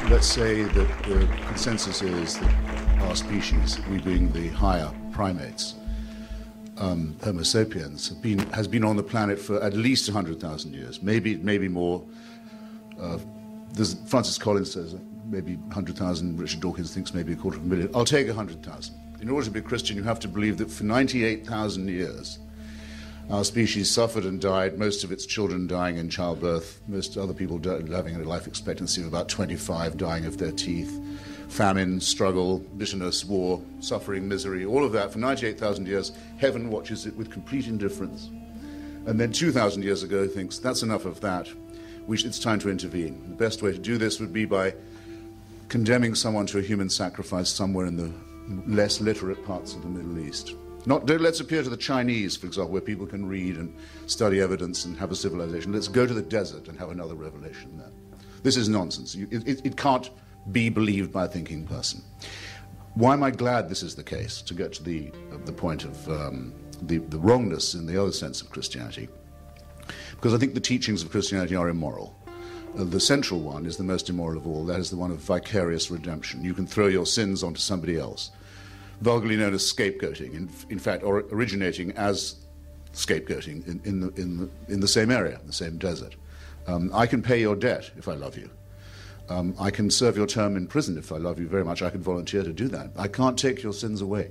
Let's say that the consensus is that our species, we being the higher primates, Homo sapiens, has been on the planet for at least 100,000 years, maybe more. Francis Collins says maybe 100,000. Richard Dawkins thinks maybe 250,000. I'll take 100,000. In order to be a Christian, you have to believe that for 98,000 years, our species suffered and died, most of its children dying in childbirth, most other people having a life expectancy of about 25, dying of their teeth, famine, struggle, bitterness, war, suffering, misery, all of that. For 98,000 years, heaven watches it with complete indifference. And then 2,000 years ago thinks, that's enough of that. It's time to intervene. The best way to do this would be by condemning someone to a human sacrifice somewhere in the less literate parts of the Middle East. Let's appeal to the Chinese, for example, where people can read and study evidence and have a civilization. Let's go to the desert and have another revelation there. This is nonsense. It can't be believed by a thinking person. Why am I glad this is the case? To get to the point of the wrongness in the other sense of Christianity. Because I think the teachings of Christianity are immoral. The central one is the most immoral of all. That is the one of vicarious redemption. You can throw your sins onto somebody else, vulgarly known as scapegoating, in fact, or originating as scapegoating in the same area, the same desert. I can pay your debt if I love you. I can serve your term in prison if I love you very much. I can volunteer to do that. I can't take your sins away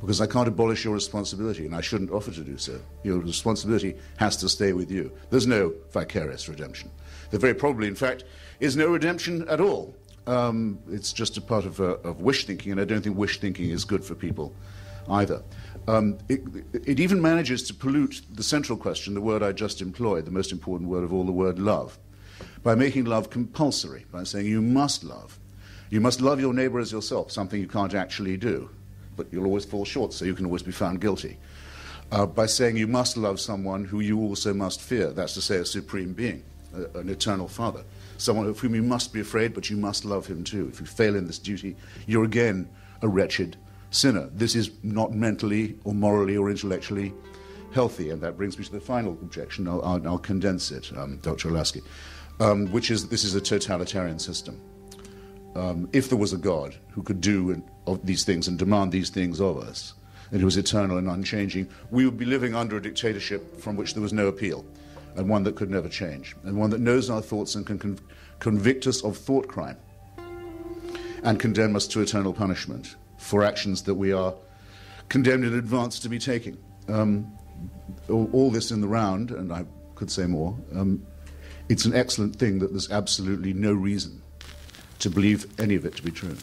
because I can't abolish your responsibility, and I shouldn't offer to do so. Your responsibility has to stay with you. There's no vicarious redemption. There very probably, in fact, is no redemption at all. It's just a part of wish thinking, and I don't think wish thinking is good for people either. It even manages to pollute the central question, the word I just employed, the most important word of all, the word love, by making love compulsory, by saying you must love. You must love your neighbor as yourself, something you can't actually do, but you'll always fall short, so you can always be found guilty. By saying you must love someone who you also must fear, that's to say a supreme being, an eternal father, someone of whom you must be afraid, but you must love him too. If you fail in this duty, you're again a wretched sinner. This is not mentally or morally or intellectually healthy, and that brings me to the final objection. I'll condense it, Dr. Olasky, which is this is a totalitarian system. If there was a God who could do these things and demand these things of us, and who was eternal and unchanging, we would be living under a dictatorship from which there was no appeal, and one that could never change, and one that knows our thoughts and can convict us of thought crime and condemn us to eternal punishment for actions that we are condemned in advance to be taking. All this in the round, and I could say more, it's an excellent thing that there's absolutely no reason to believe any of it to be true.